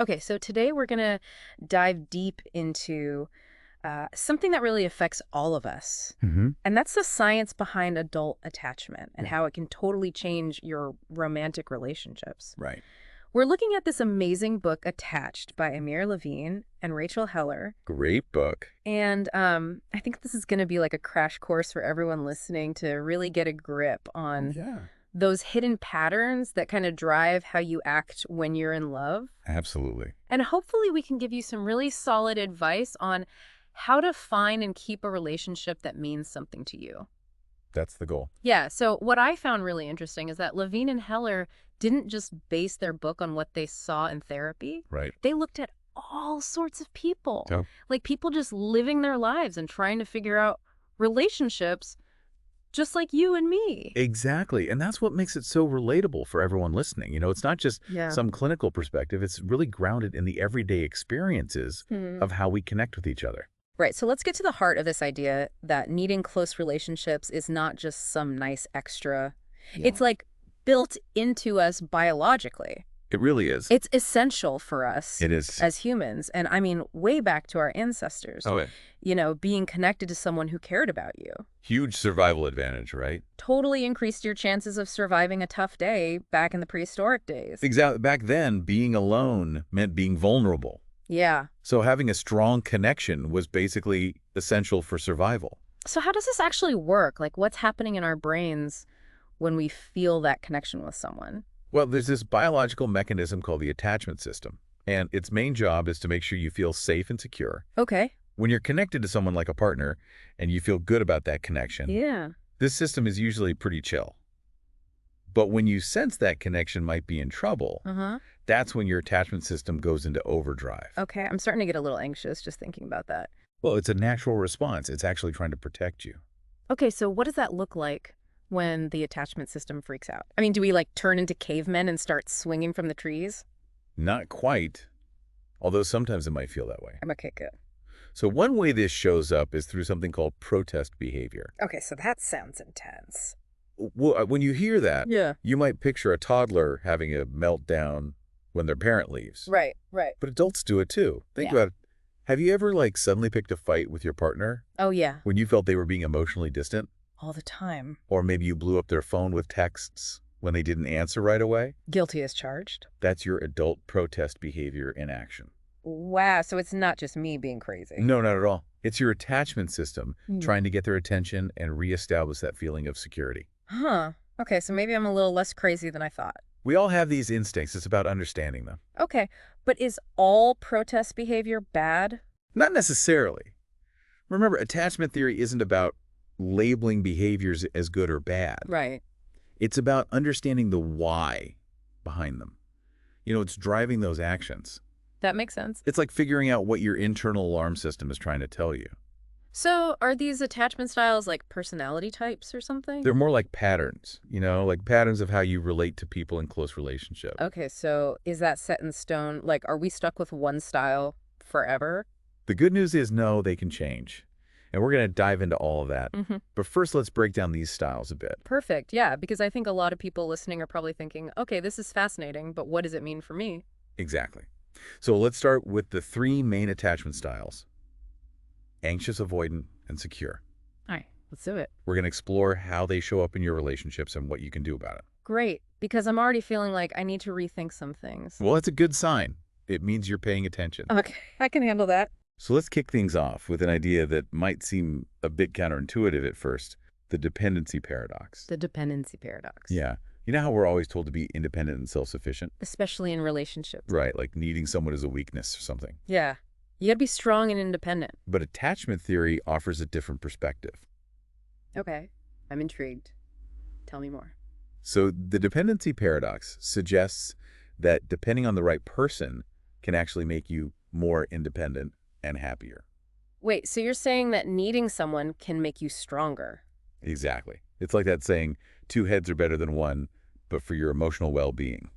Okay, so today we're going to dive deep into something that really affects all of us. Hmm. And that's the science behind adult attachment and Yeah. how it can totally change your romantic relationships. Right. We're looking at this amazing book, Attached, by Amir Levine and Rachel Heller. Great book. And I think this is going to be like a crash course for everyone listening to really get a grip Oh, on yeah. those hidden patterns that kind of drive how you act when you're in love. Absolutely. And hopefully we can give you some really solid advice on how to find and keep a relationship that means something to you. That's the goal. Yeah, so what I found really interesting is that Levine and Heller didn't just base their book on what they saw in therapy. Right. They looked at all sorts of people, So, like people just living their lives and trying to figure out relationships just like you and me. exactly. And that's what makes it so relatable for everyone listening. It's not just Yeah. some clinical perspective. It's really grounded in the everyday experiences Hmm. of how we connect with each other. Right, so let's get to the heart of this idea that needing close relationships is not just some nice extra. Yeah. It's like built into us biologically. It really is. It's essential for us It is. as humans. And I mean, way back to our ancestors, Oh, yeah. being connected to someone who cared about you Huge survival advantage, right? totally increased your chances of surviving a tough day back in the prehistoric days. Exactly. Back then, being alone meant being vulnerable. Yeah. So having a strong connection was basically essential for survival. So how does this actually work? Like, what's happening in our brains when we feel that connection with someone? Well, there's this biological mechanism called the attachment system, and its main job is to make sure you feel safe and secure. Okay. When you're connected to someone like a partner and you feel good about that connection, Yeah. this system is usually pretty chill. But when you sense that connection might be in trouble, Uh-huh. that's when your attachment system goes into overdrive. Okay, I'm starting to get a little anxious just thinking about that. Well, it's a natural response. It's actually trying to protect you. Okay, so what does that look like when the attachment system freaks out? I mean, do we like turn into cavemen and start swinging from the trees? Not quite, although sometimes it might feel that way. I'm okay, good. So one way this shows up is through something called protest behavior. Okay, so that sounds intense. Well, when you hear that, Yeah. you might picture a toddler having a meltdown when their parent leaves. Right, right. But adults do it too. Think Yeah. about it. Have you ever suddenly picked a fight with your partner Oh, yeah. when you felt they were being emotionally distant? All the time. Or maybe you blew up their phone with texts when they didn't answer right away? Guilty as charged. That's your adult protest behavior in action. Wow, so it's not just me being crazy. No, not at all. It's your attachment system Hmm. trying to get their attention and reestablish that feeling of security. Huh. Okay, so maybe I'm a little less crazy than I thought. We all have these instincts. It's about understanding them. Okay, but is all protest behavior bad? Not necessarily. Remember, attachment theory isn't about labeling behaviors as good or bad. Right. It's about understanding the why behind them. It's driving those actions. That makes sense. It's like figuring out what your internal alarm system is trying to tell you. So are these attachment styles like personality types or something? They're more like patterns, like patterns of how you relate to people in close relationship. Okay, so is that set in stone? Like, are we stuck with one style forever? The good news is no, they can change. And we're going to dive into all of that. Mm-hmm. But first, let's break down these styles a bit. Perfect. Yeah, because I think a lot of people listening are probably thinking, okay, this is fascinating, but what does it mean for me? Exactly. So let's start with the three main attachment styles: anxious, avoidant, and secure. All right, let's do it. We're going to explore how they show up in your relationships and what you can do about it. Great, because I'm already feeling like I need to rethink some things. Well, that's a good sign. It means you're paying attention. Okay, I can handle that. So let's kick things off with an idea that might seem a bit counterintuitive at first: the dependency paradox. The dependency paradox. Yeah. You know how we're always told to be independent and self-sufficient? Especially in relationships. Right, like needing someone as a weakness or something. Yeah. You gotta be strong and independent. But attachment theory offers a different perspective. Okay, I'm intrigued. Tell me more. So the dependency paradox suggests that depending on the right person can actually make you more independent and happier. Wait, so you're saying that needing someone can make you stronger? Exactly. It's like that saying, two heads are better than one, but for your emotional well-being.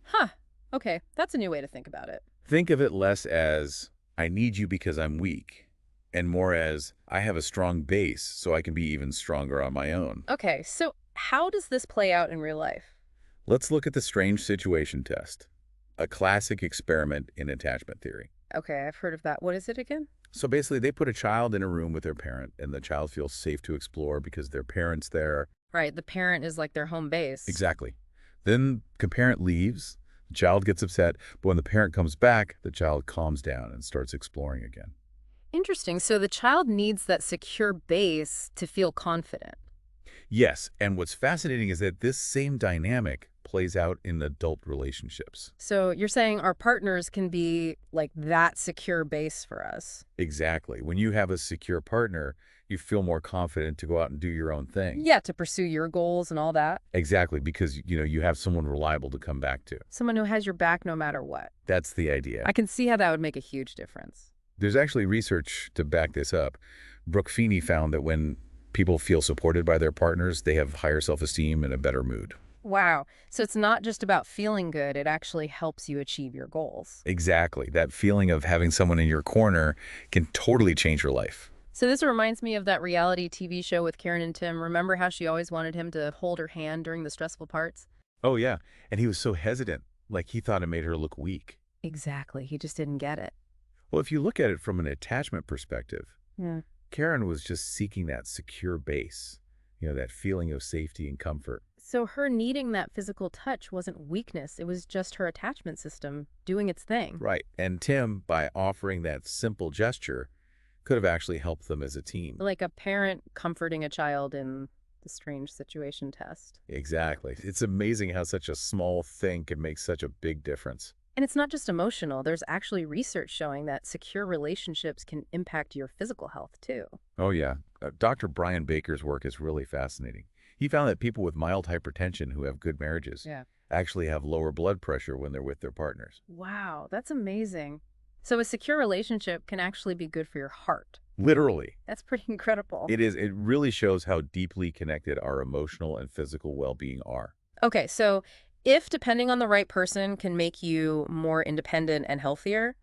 Huh. Okay, that's a new way to think about it. Think of it less as, I need you because I'm weak, and more as, I have a strong base so I can be even stronger on my own. Okay, so how does this play out in real life? Let's look at the strange situation test. a classic experiment in attachment theory. Okay, I've heard of that. What is it again? So basically, they put a child in a room with their parent, and the child feels safe to explore because their parent's there. Right, the parent is like their home base. Exactly. Then the parent leaves, the child gets upset, but when the parent comes back, the child calms down and starts exploring again. Interesting. So the child needs that secure base to feel confident. Yes, and what's fascinating is that this same dynamic plays out in adult relationships. So you're saying our partners can be like that secure base for us. Exactly. When you have a secure partner, you feel more confident to go out and do your own thing. Yeah, to pursue your goals and all that. Exactly, because you have someone reliable to come back to. Someone who has your back no matter what. That's the idea. I can see how that would make a huge difference. There's actually research to back this up. Brooke Feeney found that when people feel supported by their partners, they have higher self-esteem and a better mood. Wow. So it's not just about feeling good, it actually helps you achieve your goals. Exactly. That feeling of having someone in your corner can totally change your life. So this reminds me of that reality TV show with Karen and Tim. Remember how she always wanted him to hold her hand during the stressful parts? Oh, yeah. And he was so hesitant, like he thought it made her look weak. Exactly. He just didn't get it. Well, if you look at it from an attachment perspective, Yeah. Karen was just seeking that secure base, that feeling of safety and comfort. So her needing that physical touch wasn't weakness. It was just her attachment system doing its thing. Right. And Tim, by offering that simple gesture, could have actually helped them as a team. Like a parent comforting a child in the strange situation test. Exactly. It's amazing how such a small thing can make such a big difference. And it's not just emotional. There's actually research showing that secure relationships can impact your physical health too. Oh, yeah. Dr. Brian Baker's work is really fascinating. He found that people with mild hypertension who have good marriages Yeah. actually have lower blood pressure when they're with their partners. Wow, that's amazing. So a secure relationship can actually be good for your heart. Literally. That's pretty incredible. It is. It really shows how deeply connected our emotional and physical well-being are. Okay, so if depending on the right person can make you more independent and healthier,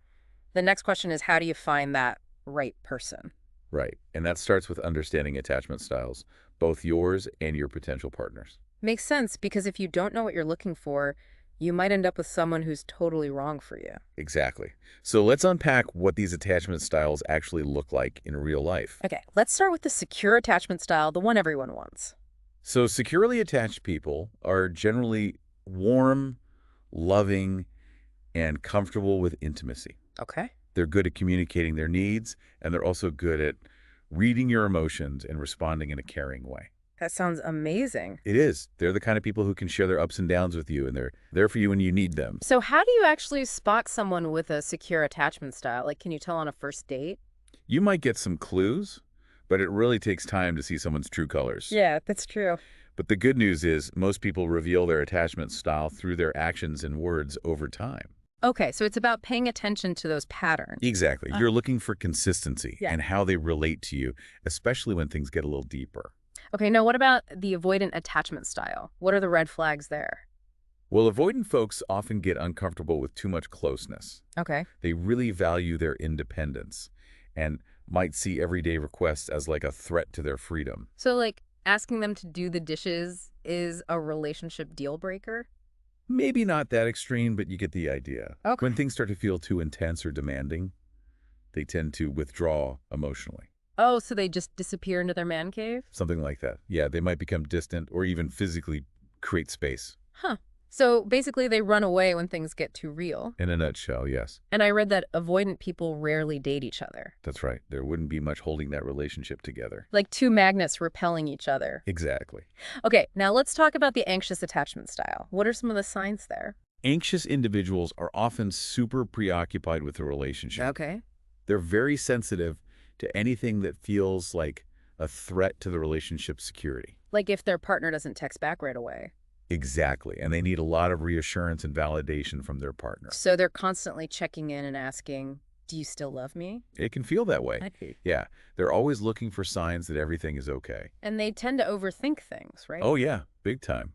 the next question is how do you find that right person? Right. And that starts with understanding attachment styles, both yours and your potential partners. Makes sense because if you don't know what you're looking for, you might end up with someone who's totally wrong for you. Exactly. So let's unpack what these attachment styles actually look like in real life. Okay, let's start with the secure attachment style, the one everyone wants. So securely attached people are generally warm, loving, and comfortable with intimacy. Okay. They're good at communicating their needs, and they're also good at reading your emotions and responding in a caring way. That sounds amazing. It is. They're the kind of people who can share their ups and downs with you, and they're there for you when you need them. So how do you actually spot someone with a secure attachment style? Like, can you tell on a first date? You might get some clues, but it really takes time to see someone's true colors. Yeah, that's true. But the good news is most people reveal their attachment style through their actions and words over time. Okay, so it's about paying attention to those patterns. Exactly. You're looking for consistency Yeah. and how they relate to you, especially when things get a little deeper. Okay, now what about the avoidant attachment style? What are the red flags there? Well, avoidant folks often get uncomfortable with too much closeness. Okay. They really value their independence and might see everyday requests as like a threat to their freedom. So, like, asking them to do the dishes is a relationship deal breaker? Maybe not that extreme, but you get the idea. Okay. When things start to feel too intense or demanding, they tend to withdraw emotionally. Oh, so they just disappear into their man cave? Something like that. Yeah, they might become distant or even physically create space. Huh. So basically they run away when things get too real. In a nutshell, yes. And I read that avoidant people rarely date each other. That's right. There wouldn't be much holding that relationship together. Like two magnets repelling each other. Exactly. Okay, now let's talk about the anxious attachment style. What are some of the signs there? Anxious individuals are often super preoccupied with the relationship. Okay. They're very sensitive to anything that feels like a threat to the relationship's security. Like if their partner doesn't text back right away. Exactly. And they need a lot of reassurance and validation from their partner. So they're constantly checking in and asking, do you still love me? It can feel that way. Yeah. They're always looking for signs that everything is okay. And they tend to overthink things, right? Oh, yeah. Big time.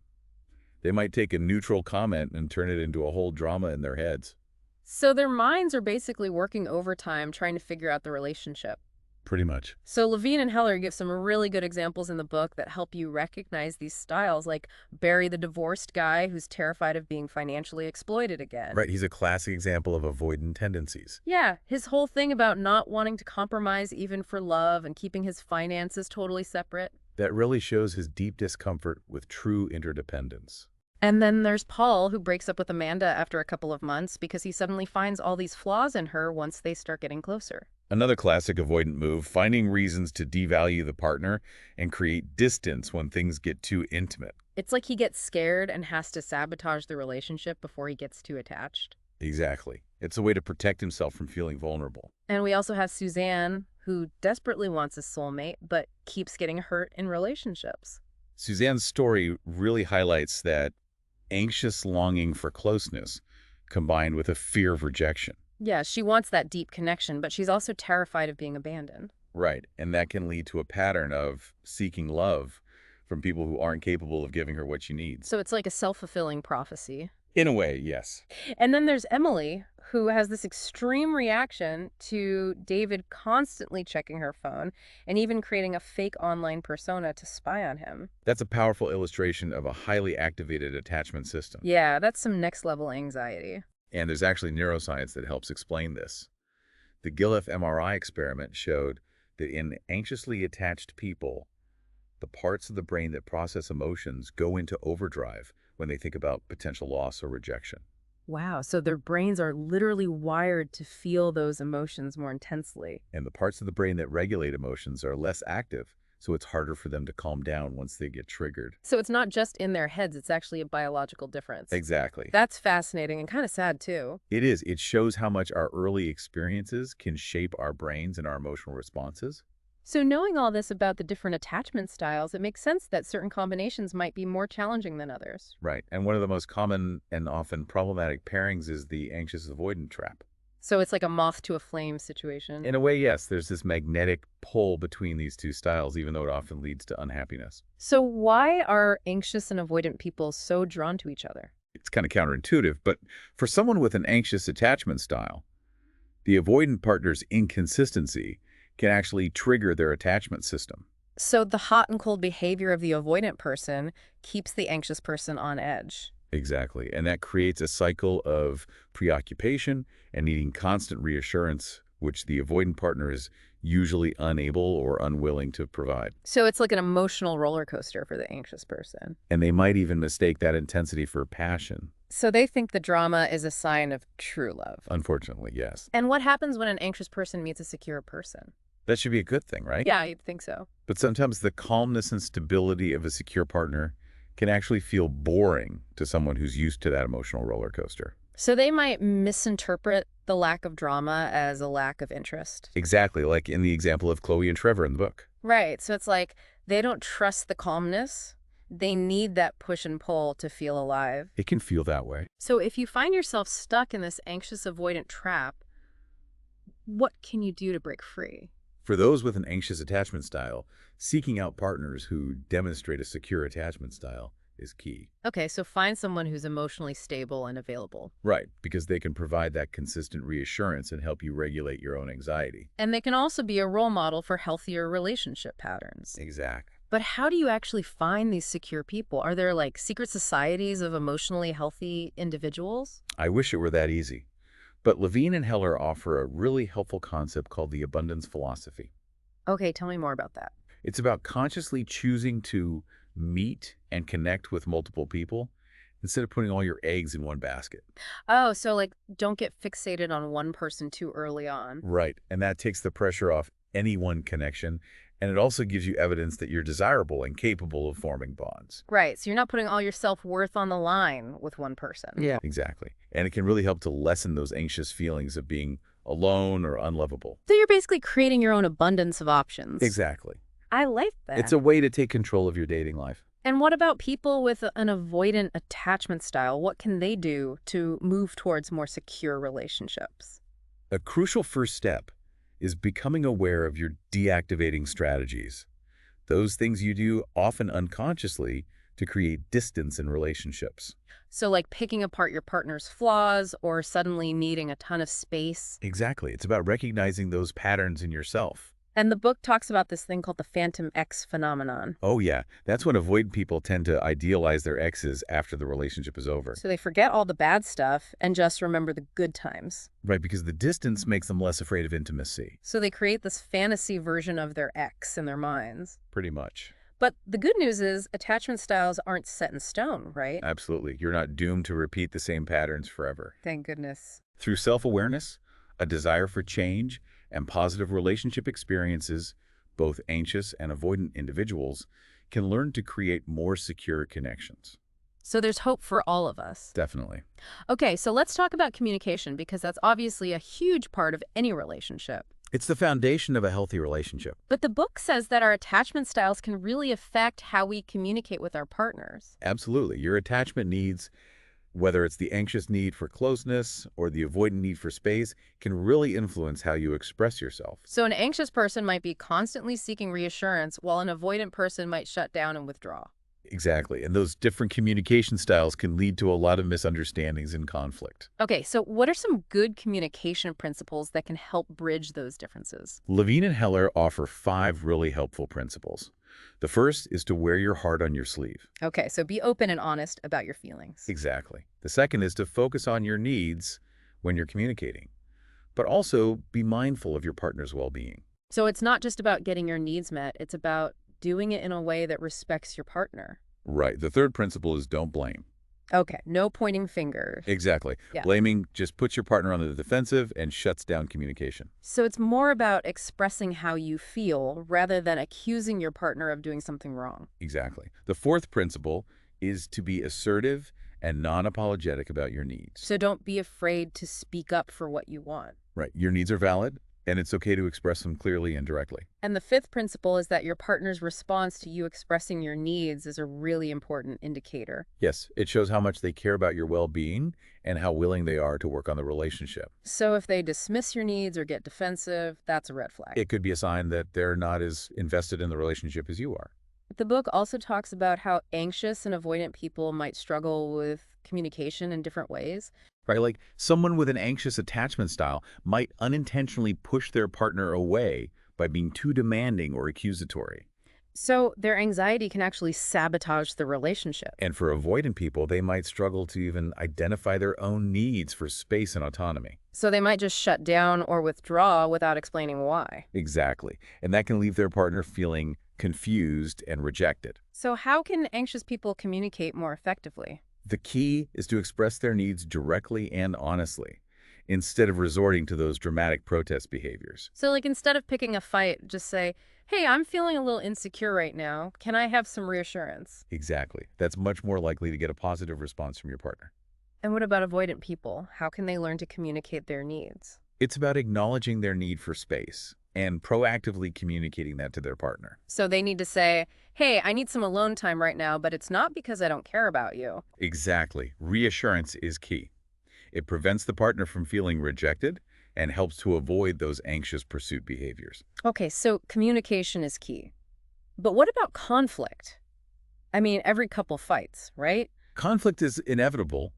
They might take a neutral comment and turn it into a whole drama in their heads. So their minds are basically working overtime trying to figure out the relationship. Pretty much. So Levine and Heller give some really good examples in the book that help you recognize these styles, like Barry the divorced guy who's terrified of being financially exploited again. Right, he's a classic example of avoidant tendencies. Yeah, his whole thing about not wanting to compromise even for love and keeping his finances totally separate. That really shows his deep discomfort with true interdependence. And then there's Paul, who breaks up with Amanda after a couple of months because he suddenly finds all these flaws in her once they start getting closer. Another classic avoidant move, finding reasons to devalue the partner and create distance when things get too intimate. It's like he gets scared and has to sabotage the relationship before he gets too attached. Exactly. It's a way to protect himself from feeling vulnerable. And we also have Suzanne, who desperately wants a soulmate, but keeps getting hurt in relationships. Suzanne's story really highlights that anxious longing for closeness combined with a fear of rejection. Yeah, she wants that deep connection, but she's also terrified of being abandoned. Right, and that can lead to a pattern of seeking love from people who aren't capable of giving her what she needs. So it's like a self-fulfilling prophecy. In a way, yes. And then there's Emily, who has this extreme reaction to David constantly checking her phone and even creating a fake online persona to spy on him. That's a powerful illustration of a highly activated attachment system. Yeah, that's some next-level anxiety. And there's actually neuroscience that helps explain this. The Gillif MRI experiment showed that in anxiously attached people, the parts of the brain that process emotions go into overdrive when they think about potential loss or rejection. Wow, so their brains are literally wired to feel those emotions more intensely. And the parts of the brain that regulate emotions are less active, so it's harder for them to calm down once they get triggered. So it's not just in their heads, it's actually a biological difference. Exactly. That's fascinating and kind of sad too. It is. It shows how much our early experiences can shape our brains and our emotional responses. So knowing all this about the different attachment styles, it makes sense that certain combinations might be more challenging than others. Right. And one of the most common and often problematic pairings is the anxious-avoidant trap. So it's like a moth to a flame situation. In a way, yes, there's this magnetic pull between these two styles, even though it often leads to unhappiness. So why are anxious and avoidant people so drawn to each other? It's kind of counterintuitive, but for someone with an anxious attachment style, the avoidant partner's inconsistency can actually trigger their attachment system. So the hot and cold behavior of the avoidant person keeps the anxious person on edge. Exactly. And that creates a cycle of preoccupation and needing constant reassurance, which the avoidant partner is usually unable or unwilling to provide. So it's like an emotional roller coaster for the anxious person. And they might even mistake that intensity for passion. So they think the drama is a sign of true love. Unfortunately, yes. And what happens when an anxious person meets a secure person? That should be a good thing, right? Yeah, you'd think so. But sometimes the calmness and stability of a secure partner can actually feel boring to someone who's used to that emotional roller coaster. So they might misinterpret the lack of drama as a lack of interest. Exactly, like in the example of Chloe and Trevor in the book. Right. So it's like they don't trust the calmness. They need that push and pull to feel alive. It can feel that way. So if you find yourself stuck in this anxious avoidant trap, what can you do to break free? For those with an anxious attachment style, seeking out partners who demonstrate a secure attachment style is key. Okay, so find someone who's emotionally stable and available. Right, because they can provide that consistent reassurance and help you regulate your own anxiety. And they can also be a role model for healthier relationship patterns. Exactly. But how do you actually find these secure people? Are there like secret societies of emotionally healthy individuals? I wish it were that easy. But Levine and Heller offer a really helpful concept called the abundance philosophy. Okay, tell me more about that. It's about consciously choosing to meet and connect with multiple people instead of putting all your eggs in one basket. Oh, so like don't get fixated on one person too early on. Right, and that takes the pressure off any one connection, and it also gives you evidence that you're desirable and capable of forming bonds. Right, so you're not putting all your self-worth on the line with one person. Yeah. Exactly. And it can really help to lessen those anxious feelings of being alone or unlovable. So you're basically creating your own abundance of options. Exactly. I like that. It's a way to take control of your dating life. And what about people with an avoidant attachment style? What can they do to move towards more secure relationships? A crucial first step is becoming aware of your deactivating strategies. Those things you do often unconsciously to create distance in relationships. So like picking apart your partner's flaws or suddenly needing a ton of space. Exactly. It's about recognizing those patterns in yourself. And the book talks about this thing called the Phantom X phenomenon. Oh, yeah. That's when avoidant people tend to idealize their exes after the relationship is over. So they forget all the bad stuff and just remember the good times. Right, because the distance makes them less afraid of intimacy. So they create this fantasy version of their ex in their minds. Pretty much. But the good news is attachment styles aren't set in stone, right? Absolutely. You're not doomed to repeat the same patterns forever. Thank goodness. Through self-awareness, a desire for change, and positive relationship experiences, both anxious and avoidant individuals can learn to create more secure connections. So there's hope for all of us. Definitely. Okay, so let's talk about communication because that's obviously a huge part of any relationship. It's the foundation of a healthy relationship. But the book says that our attachment styles can really affect how we communicate with our partners. Absolutely. Your attachment needs, whether it's the anxious need for closeness or the avoidant need for space, can really influence how you express yourself. So an anxious person might be constantly seeking reassurance while an avoidant person might shut down and withdraw. Exactly. And those different communication styles can lead to a lot of misunderstandings and conflict. Okay, so what are some good communication principles that can help bridge those differences? Levine and Heller offer 5 really helpful principles. The first is to wear your heart on your sleeve. Okay, so be open and honest about your feelings. Exactly. The second is to focus on your needs when you're communicating, but also be mindful of your partner's well-being. So it's not just about getting your needs met, it's about doing it in a way that respects your partner. Right. The third principle is don't blame. Okay, no pointing fingers. Exactly. Yeah. Blaming just puts your partner on the defensive and shuts down communication. So it's more about expressing how you feel rather than accusing your partner of doing something wrong. Exactly. The fourth principle is to be assertive and non-apologetic about your needs. So don't be afraid to speak up for what you want. Right. Your needs are valid, and it's okay to express them clearly and directly. And the fifth principle is that your partner's response to you expressing your needs is a really important indicator. Yes, it shows how much they care about your well-being and how willing they are to work on the relationship. So if they dismiss your needs or get defensive, that's a red flag. It could be a sign that they're not as invested in the relationship as you are. The book also talks about how anxious and avoidant people might struggle with communication in different ways. Right? Like someone with an anxious attachment style might unintentionally push their partner away by being too demanding or accusatory. So their anxiety can actually sabotage the relationship. And for avoidant people, they might struggle to even identify their own needs for space and autonomy. So they might just shut down or withdraw without explaining why. Exactly. And that can leave their partner feeling confused and rejected. So how can anxious people communicate more effectively? The key is to express their needs directly and honestly, instead of resorting to those dramatic protest behaviors. So like instead of picking a fight, just say, hey, I'm feeling a little insecure right now. Can I have some reassurance? Exactly. That's much more likely to get a positive response from your partner. And what about avoidant people? How can they learn to communicate their needs? It's about acknowledging their need for space and proactively communicating that to their partner. So they need to say, hey, I need some alone time right now, but it's not because I don't care about you. Exactly. Reassurance is key. It prevents the partner from feeling rejected and helps to avoid those anxious pursuit behaviors. Okay, so communication is key. But what about conflict? I mean, every couple fights, right? Conflict is inevitable,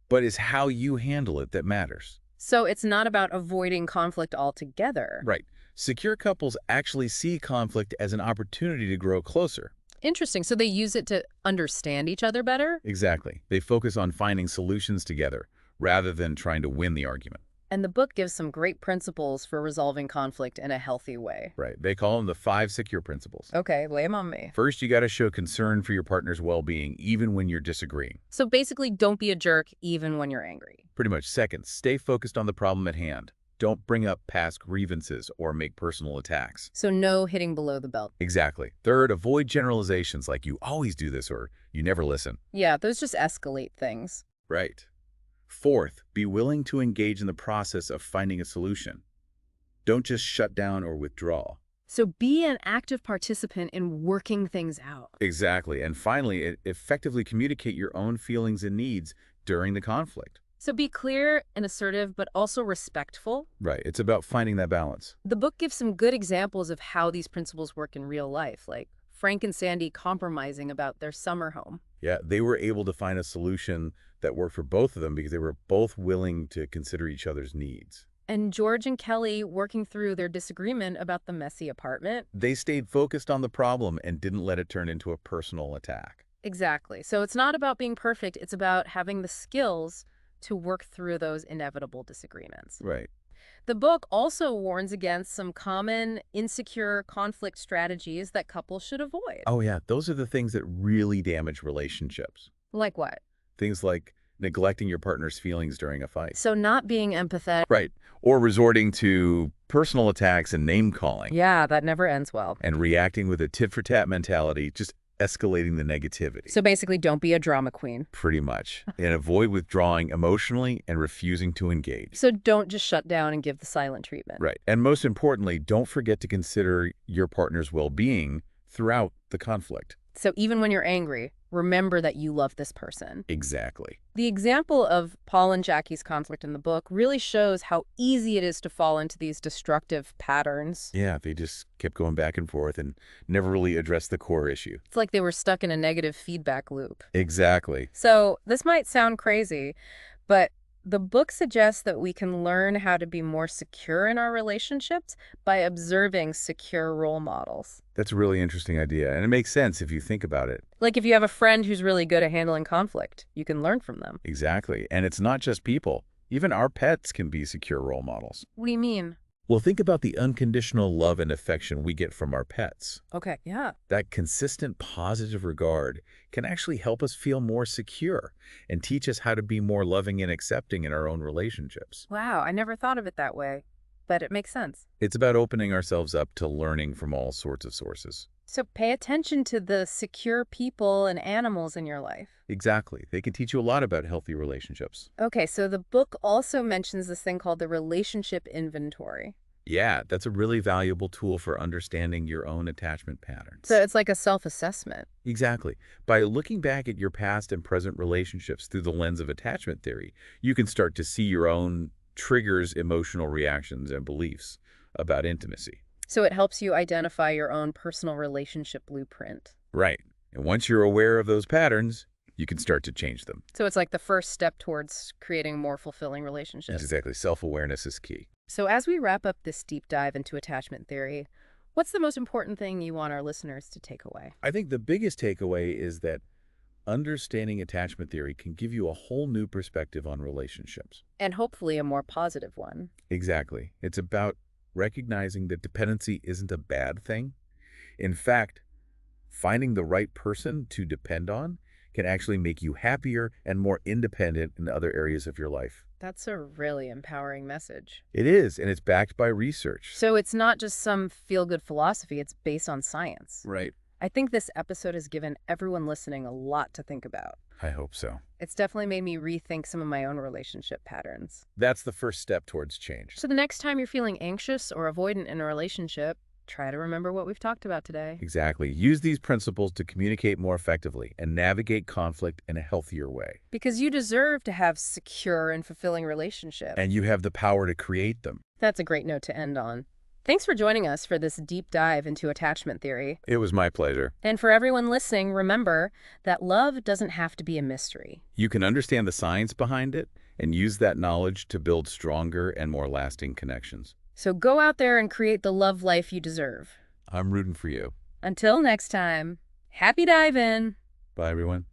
but it's how you handle it that matters. So it's not about avoiding conflict altogether. Right. Secure couples actually see conflict as an opportunity to grow closer. Interesting. So they use it to understand each other better? Exactly. They focus on finding solutions together rather than trying to win the argument. And the book gives some great principles for resolving conflict in a healthy way. Right. They call them the 5 secure principles. Okay, lay them on me. First, you got to show concern for your partner's well-being, even when you're disagreeing. So basically, don't be a jerk even when you're angry. Pretty much. Second, stay focused on the problem at hand. Don't bring up past grievances or make personal attacks. So no hitting below the belt. Exactly. Third, avoid generalizations like you always do this or you never listen. Yeah, those just escalate things. Right. Fourth, be willing to engage in the process of finding a solution. Don't just shut down or withdraw. So be an active participant in working things out. Exactly. And finally, effectively communicate your own feelings and needs during the conflict. So be clear and assertive, but also respectful. Right. It's about finding that balance. The book gives some good examples of how these principles work in real life, like Frank and Sandy compromising about their summer home. Yeah, they were able to find a solution that worked for both of them because they were both willing to consider each other's needs. And George and Kelly working through their disagreement about the messy apartment. They stayed focused on the problem and didn't let it turn into a personal attack. Exactly. So it's not about being perfect, it's about having the skills to work through those inevitable disagreements. Right. The book also warns against some common insecure conflict strategies that couples should avoid. Oh, yeah. Those are the things that really damage relationships. Like what? Things like neglecting your partner's feelings during a fight. So not being empathetic. Right. Or resorting to personal attacks and name-calling. Yeah, that never ends well. And reacting with a tit-for-tat mentality, just escalating the negativity. So basically, don't be a drama queen. Pretty much. And avoid withdrawing emotionally and refusing to engage. So don't just shut down and give the silent treatment. Right. And most importantly, don't forget to consider your partner's well-being throughout the conflict. So even when you're angry, remember that you love this person. Exactly. The example of Paul and Jackie's conflict in the book really shows how easy it is to fall into these destructive patterns. Yeah, they just kept going back and forth and never really addressed the core issue. It's like they were stuck in a negative feedback loop. Exactly. So this might sound crazy, but the book suggests that we can learn how to be more secure in our relationships by observing secure role models. That's a really interesting idea, and it makes sense if you think about it. Like if you have a friend who's really good at handling conflict, you can learn from them. Exactly. And it's not just people. Even our pets can be secure role models. What do you mean? Well, think about the unconditional love and affection we get from our pets. Okay, yeah. That consistent positive regard can actually help us feel more secure and teach us how to be more loving and accepting in our own relationships. Wow, I never thought of it that way, but it makes sense. It's about opening ourselves up to learning from all sorts of sources. So pay attention to the secure people and animals in your life. Exactly. They can teach you a lot about healthy relationships. Okay, so the book also mentions this thing called the relationship inventory. Yeah, that's a really valuable tool for understanding your own attachment patterns. So it's like a self-assessment. Exactly. By looking back at your past and present relationships through the lens of attachment theory, you can start to see your own triggers, emotional reactions, and beliefs about intimacy. So it helps you identify your own personal relationship blueprint. Right. And once you're aware of those patterns, you can start to change them. So it's like the first step towards creating more fulfilling relationships. Exactly. Self-awareness is key. So as we wrap up this deep dive into attachment theory, what's the most important thing you want our listeners to take away? I think the biggest takeaway is that understanding attachment theory can give you a whole new perspective on relationships. And hopefully a more positive one. Exactly. It's about recognizing that dependency isn't a bad thing. In fact, finding the right person to depend on can actually make you happier and more independent in other areas of your life. That's a really empowering message. It is, and it's backed by research. So it's not just some feel-good philosophy, it's based on science. Right. I think this episode has given everyone listening a lot to think about. I hope so. It's definitely made me rethink some of my own relationship patterns. That's the first step towards change. So the next time you're feeling anxious or avoidant in a relationship, try to remember what we've talked about today. Exactly. Use these principles to communicate more effectively and navigate conflict in a healthier way. Because you deserve to have secure and fulfilling relationships. And you have the power to create them. That's a great note to end on. Thanks for joining us for this deep dive into attachment theory. It was my pleasure. And for everyone listening, remember that love doesn't have to be a mystery. You can understand the science behind it and use that knowledge to build stronger and more lasting connections. So go out there and create the love life you deserve. I'm rooting for you. Until next time, happy diving! Bye, everyone.